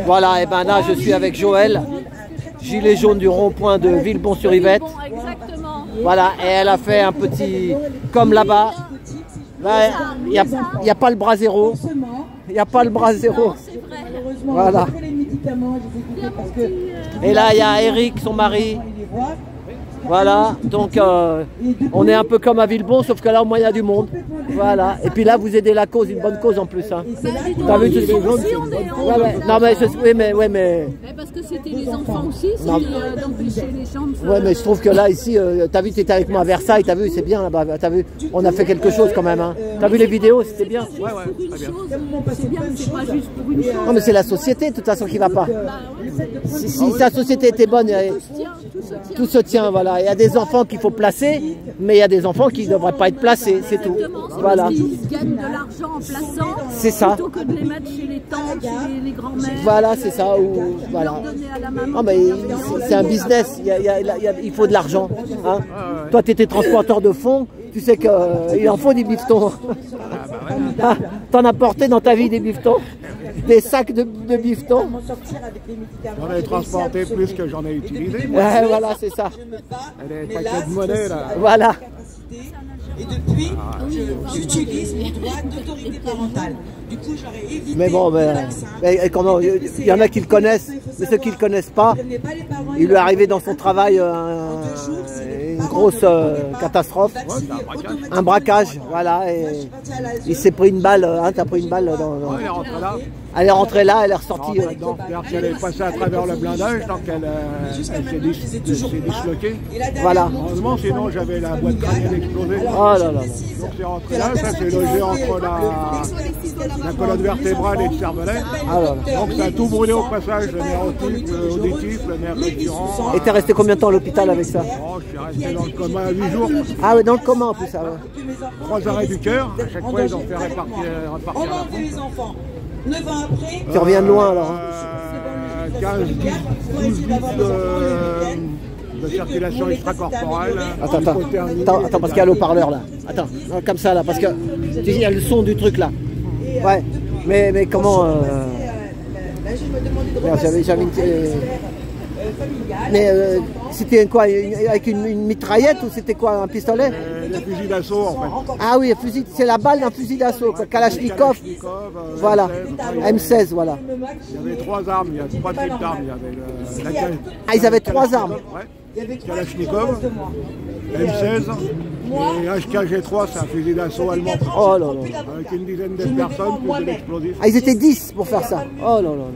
Voilà, et ben là je suis avec Joël, gilet jaune du rond-point de Villebon-sur-Yvette. Voilà, et elle a fait un petit, comme là-bas. Là, il n'y a pas le bras zéro. Il n'y a pas le bras zéro. Voilà. Et là, il y a Eric, son mari. Voilà, donc on est un peu comme à Villebon, sauf que là au moins il y a du monde. Voilà, et puis là vous aidez la cause, une bonne cause en plus. Hein. T'as vu, non mais mais parce que c'était les enfants aussi, c'est d'empêcher les gens de faire... Ouais, mais je trouve que là ici, t'as vu, t'étais avec moi à Versailles, t'as vu, c'est bien là-bas, t'as vu, on a fait quelque chose quand même. Hein. T'as vu les vidéos, c'était bien. Ouais, c'est bien, c'est pas juste pour une chose. Non mais c'est la société de toute façon qui va pas. Si la société était bonne, tout se tient, voilà. Il y a des enfants qu'il faut placer, mais il y a des enfants qui ne devraient pas être placés, c'est tout. Voilà. Ils gagnent de l'argent en plaçant, c'est ça. Plutôt que de les mettre chez les tantes, chez les grands-mères. Voilà, c'est ça. Ou, voilà. Non, mais c'est un business, il faut de l'argent. Hein. Toi, tu étais transporteur de fonds, tu sais qu'il en faut des bifetons. T'en as porté dans ta vie des bifetons? Des sacs de bifetons? J'en ai transporté plus que j'en ai utilisé. Ouais, voilà, c'est ça. Elle est paquet de monnaie là. Voilà. Et depuis, j'utilise mon droit d'autorité parentale. Du coup, j'aurais évité... Mais bon, il y en a qui le connaissent, mais ceux qui ne le connaissent pas, il lui est arrivé dans son travail une grosse catastrophe, un braquage, voilà, et il s'est pris une balle, hein, t'as pris une balle dans... Elle est rentrée là. Elle est rentrée là, elle est ressortie. Elle est passée à travers le blindage, donc elle s'est disloquée. Voilà. Heureusement, sinon j'avais la boîte crânienne explosée. Oh là là. Donc c'est rentré là, ça s'est logé entre la colonne vertébrale et le cervelet. Ah là là. Donc ça a tout brûlé au passage, le nerf auditif, le nerf récurrent. Et t'es resté combien de temps à l'hôpital avec ça? Oh, je suis resté dans le coma 8 jours. Ah ouais, dans le coma en plus, ça va. 3 arrêts du cœur, à chaque fois ils ont fait répartir la pompe. 9 ans après... Tu reviens de loin alors. 15, 12 litres de circulation extracorporelle. Attends, parce qu'il y a le haut-parleur là. Attends, comme ça là, parce que il y a le son du truc là. Ouais, mais comment... J'avais une... Mais c'était quoi, avec une mitraillette ou c'était quoi, un pistolet? Des fusils d'assaut en fait. Ah oui, c'est la balle d'un fusil d'assaut, Kalachnikov. Voilà, M16, voilà. Il y avait 3 armes, il y a 3 types d'armes. Il y avait ah, ils avaient 3 armes. Ouais. Kalachnikov, M16 et HKG3, c'est un fusil d'assaut allemand. Oh là là. Avec une dizaine de personnes, plus de l'explosif. Ah, ils étaient 10 pour faire ça. Oh là là là.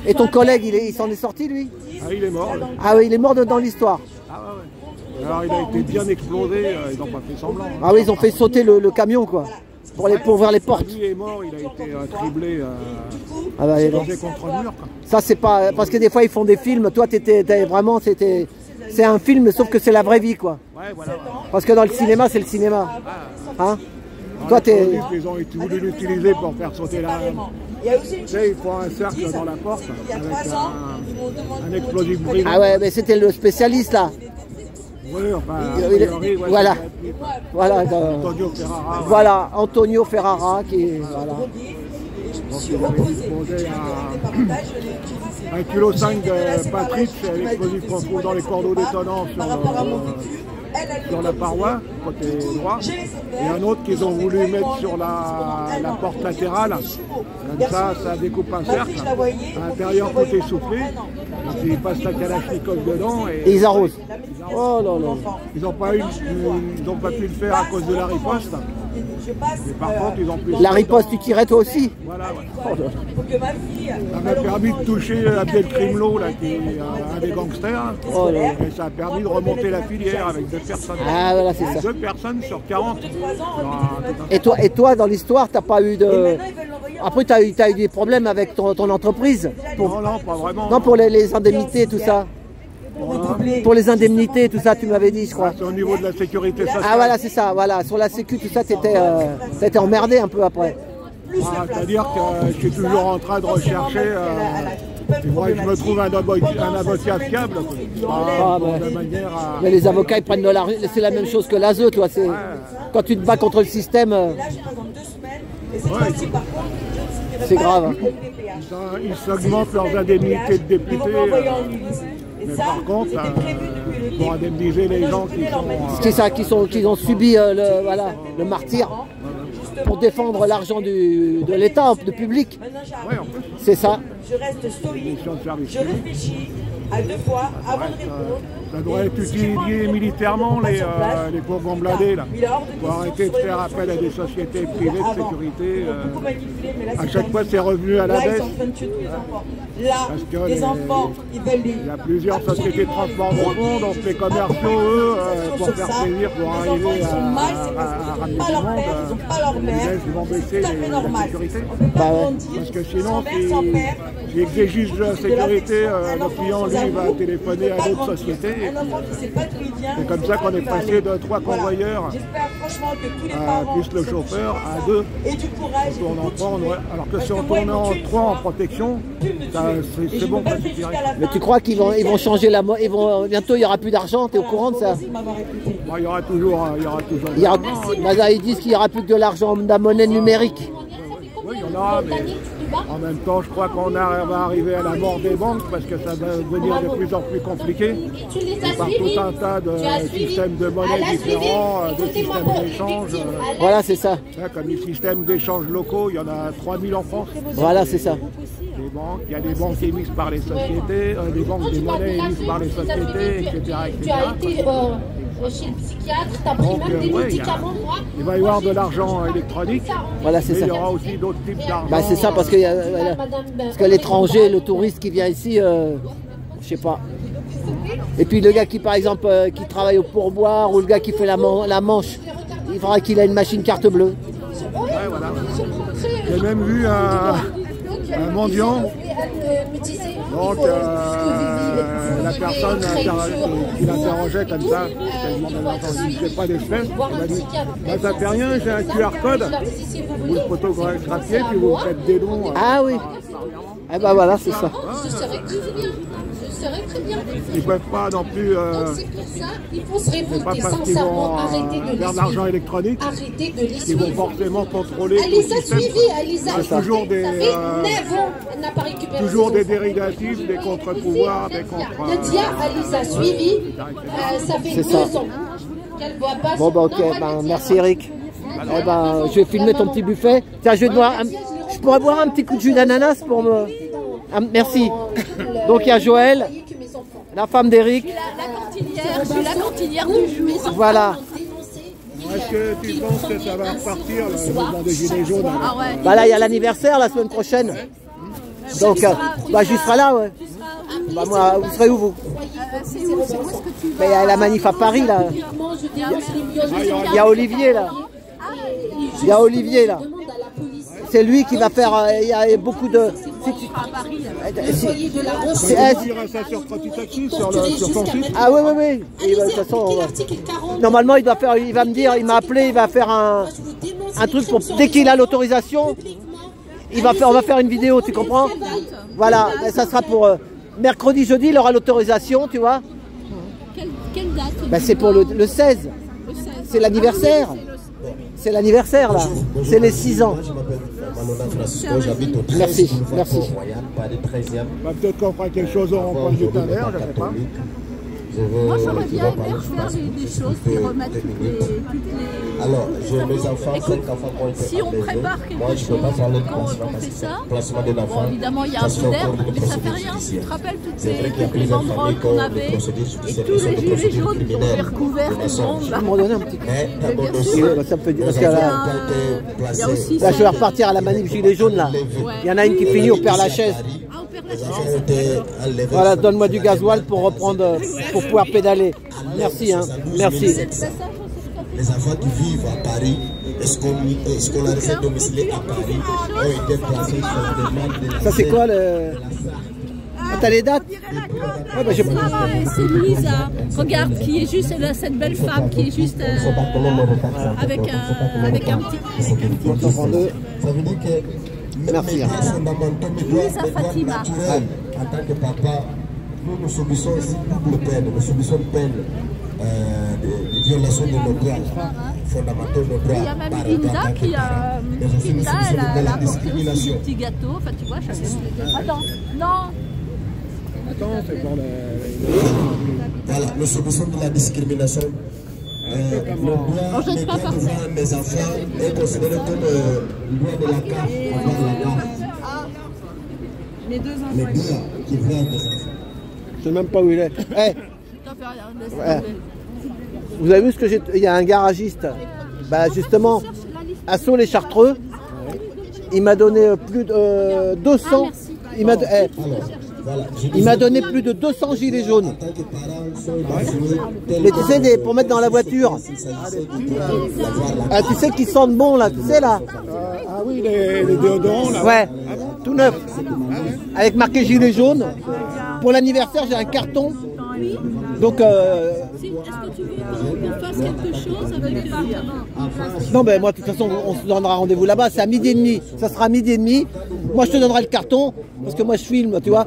Et ton collègue, il s'en est sorti lui? Ah, il est mort. Ah oui, il est mort dans l'histoire. Ah ouais. Alors il a été bien explosé, ils n'ont pas fait semblant. Ah oui, ils ont fait sauter le camion quoi, pour ouvrir les portes. Lui est mort, il a été criblé, ah bah, contre le mur. Quoi. Ça c'est pas, parce que des fois ils font des films, toi t'étais vraiment, c'est un film sauf que c'est la vraie vie quoi. Ouais, voilà. Parce que dans le cinéma c'est le cinéma. Hein? Toi t'es... Ils ont voulu l'utiliser pour faire sauter la... Tu sais, il faut un cercle dans la porte avec un explosif brillant. Ah ouais, mais c'était le spécialiste là. Oui, enfin, voilà. Voilà, Antonio Ferrara. Voilà, Antonio Ferrara qui... Voilà. Donc il avait explosé un kilo 5 de Patrick, c'est l'explosif qu'on trouve dans les cordeaux détonnants sur la paroi, côté droit, et un autre qu'ils ont voulu mettre sur la porte latérale. Comme ça découpe un cercle. À l'intérieur, tout est soufflé. Donc ils passent la Kalachnikov dedans. Et ils arrosent. Oh là là. Ils n'ont pas pu le faire à cause de la riposte. Mais par contre, ils ont pu... La riposte, tu tirais toi aussi? Voilà, ouais. Oh là là. Ça m'a permis de toucher Abdel Krimlo, là, qui est un des gangsters. Oh là là. Et ça a permis de remonter la filière avec 2 personnes. Ah voilà, c'est ça. 2 personnes sur 40. Et toi, dans l'histoire, t'as pas eu de... Après, tu as eu des problèmes avec ton entreprise? Non, pas vraiment. Non, pour les indemnités, tout ça. Pour les indemnités, tout ça, tu m'avais dit, je crois. C'est au niveau de la sécurité sociale. Ah voilà, c'est ça, voilà. Sur la sécu, tout ça, t'étais emmerdé un peu après. C'est-à-dire que je suis toujours en train de rechercher... il faudrait que je me trouve un avocat fiable. Mais les avocats, ils prennent de l'argent. C'est la même chose que l'ASE, toi. Ouais. Quand tu te bats contre le système... C'est grave. Hein. Ils s'augmentent leurs indemnités de députés. Mais par contre, pour indemniser les gens qui sont... C'est ça, qui ont subi le martyre pour défendre l'argent de l'État, du public. C'est ça. Je reste stoïque, je réfléchis à 2 fois avant de répondre. Ça devrait être utilisé militairement, les fourgons blindés, là. Pour arrêter de faire appel à des sociétés privées de sécurité. À chaque fois, c'est revenu à la baisse. Parce que il y a plusieurs sociétés de transport de fond, donc les commerciaux, eux, pour faire plaisir, pour arriver à ramener du monde, ils vont baisser la sécurité. Parce que sinon, s'ils exigent de la sécurité, le client, lui, va téléphoner à d'autres sociétés. C'est comme ça qu'on est passé de 3 convoyeurs plus le chauffeur à 2. Alors que si on tournait en 3 en protection, c'est bon, ça suffirait. Mais tu crois qu'ils vont changer la mode? Bientôt il n'y aura plus d'argent, tu es au courant de ça? Il y aura toujours. Ils disent qu'il n'y aura plus que de l'argent, de la monnaie numérique. Oui, il y en a, mais en même temps, je crois qu'on va arriver à la mort des banques parce que ça va devenir de plus en plus compliqué. Par tout un tas de systèmes de monnaie différents, des systèmes d'échange. Voilà, c'est ça. Comme les systèmes d'échange locaux, il y en a 3000 en France. Voilà, c'est ça. Il y a des banques émises par les sociétés, des monnaies émises par les sociétés, etc. Tu as été chez le psychiatre, tu as pris même des médicaments, moi. Il va y avoir de l'argent électronique, voilà, c'est ça. Il y aura aussi d'autres types d'argent. Bah, c'est ça, parce que l'étranger, le touriste qui vient ici, je sais pas. Et puis le gars qui, par exemple, qui travaille au pourboire, ou le gars qui fait la manche, il faudra qu'il ait une machine carte bleue. Ouais, voilà. J'ai même vu un mendiant. Donc la personne qui l'interrogeait comme ça, elle demandait l'argent, je ne sais pas d'espèce, elle m'a dit, bah, ça fait rien, j'ai un QR code, vous le photographiez, puis vous faites des dons. Ah oui. Eh ben voilà, c'est ça. Ce serait très bien. Ils ne peuvent pas non plus... c'est pour ça, il faut se révolter sincèrement, arrêter de les faire de l'argent électronique. Arrêtez de les Ils vont suivre. forcément contrôler Elle tout les le a système. suivis, elle les a C'est toujours des... Ça fait 9 ans, elle n'a pas récupéré. Toujours des dérivatifs, des contre-pouvoirs, des contre... Nadia, elle les a suivis, ça fait 2 ans qu'elle ne voit pas. Bon bah ok, merci Eric. Eh ben, je vais filmer ton petit buffet. Tiens, je pourrais boire un petit coup de jus d'ananas pour me... merci. Donc il y a Joël, la femme d'Eric. Je suis la cantinière du jus. Voilà. Est-ce que tu penses que ça va repartir, le mouvement des Gilets jaunes? Ah ouais. Bah là, il y a l'anniversaire la semaine prochaine. Donc, bah j'y serai là, ouais. Bah moi, vous serez où vous? C'est où est-ce que tu Mais il y a la manif à Paris, là. Il y a Olivier, là. Il y a Olivier, là. C'est lui qui va faire... Il y a beaucoup de... Ça sur Protitaxi, sur ton site. Ah oui, oui, oui. Et, de toute façon, normalement, il va me dire, il m'a appelé, il va faire un truc pour... Dès qu'il a l'autorisation, on va faire une vidéo, tu comprends? Voilà, ça sera pour... mercredi, jeudi, il aura l'autorisation, tu vois. Quelle date? Ben, c'est pour le 16. C'est l'anniversaire. C'est l'anniversaire, là. C'est les 6 ans. Merci, merci. Bah, peut-être qu'on fera quelque chose au rond-point du Thaler, je ne sais pas. Moi, j'aurais bien aimé faire des choses qui remettent toutes les... Alors, j'ai mes enfants, 5 enfants qui ont été Si on prépare quelque chose, quand on fait ça, bon, évidemment, il y a un peu d'air, mais ça fait rien. Tu te rappelles toutes les banderoles qu'on avait et tous les gilets jaunes qui ont fait recouvert tout le monde, là. Je vais me donner un petit coup. Mais bien sûr, Ça me fait dire, parce que là, il y a aussi je vais repartir à la manif gilet jaune, là. Il y en a une qui finit au Père-Lachaise. Ah, au Père-Lachaise. Voilà, donne-moi du gasoil pour reprendre, pour pouvoir pédaler. Merci, hein. Merci. Les enfants qui vivent à Paris, scolarisés, domiciliés à Paris, ont été placés sur la demande de... Ça, c'est quoi le... Ah, t'as les dates? Ouais, bah, c'est Louisa, regarde, qui est juste cette belle femme qui est juste avec un petit... Ça veut dire que merci. Louisa Fatima. En tant que papa, nous subissons aussi double peine. Nous subissons peine de violation de nos droits fondamentaux, nos droits. Il y a même Linda qui a. Linda, elle a apporté aussi des petits gâteaux. Enfin, tu vois, chacun. Attends, non. Attends, c'est pour le... Voilà, nous subissons de la discrimination. Le droit de voir mes enfants est considéré comme le droit de la carte. Les deux enfants. Les droits qui voient mes enfants. Je sais même pas où il est. Hey. Vous avez vu ce que j'ai... Il y a un garagiste. Bah justement, à Sault-les-Chartreux, il m'a donné plus de 200... Il m'a donné plus de 200 gilets jaunes. Mais tu sais, pour mettre dans la voiture. Ah, tu sais qu'ils sentent bon là, tu sais là. Ah oui, les déodorants là. Ouais, tout neuf. Avec marqué gilets jaunes. Pour l'anniversaire, j'ai un carton. Donc... Est-ce que tu veux qu'on fasse quelque chose avec les non, ben moi, de toute façon, on se donnera rendez-vous là-bas. C'est à 12h30. Ça sera à 12h30. Moi, je te donnerai le carton. Parce que moi, je filme, tu vois.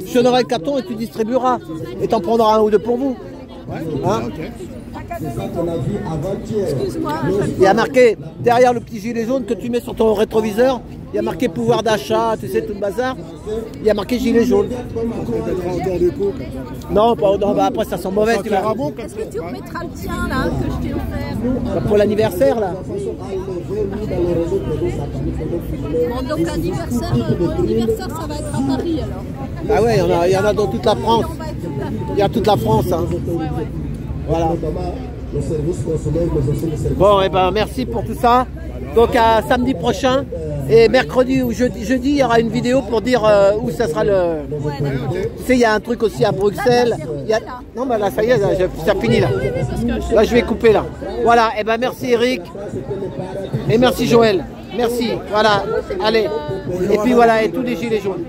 Je te donnerai le carton et tu distribueras. Et t'en prendras un ou deux pour vous. Hein? Excuse-moi, il y a marqué, derrière le petit gilet jaune que tu mets sur ton rétroviseur, il y a marqué pouvoir d'achat, tu sais, tout le bazar. Il y a marqué gilet jaune. Non, pas, non bah après ça sent mauvais. Est-ce que tu remettras le tien là que je t'ai offert? Bah, pour l'anniversaire là. Bon, donc anniversaire, mon anniversaire ça va être à Paris alors. Ah ouais, il y en a dans toute la France. Il y a toute la France. Hein. Voilà. Bon, et ben merci pour tout ça. Donc à samedi prochain et mercredi ou jeudi, il y aura une vidéo pour dire où ça sera le. Tu sais, il y a un truc aussi à Bruxelles. Non, bah là, ça y est, ça finit là. Là, je vais couper là. Voilà, et ben merci Eric. Et merci Joël. Merci. Voilà. Allez. Et puis voilà, et tous les gilets jaunes.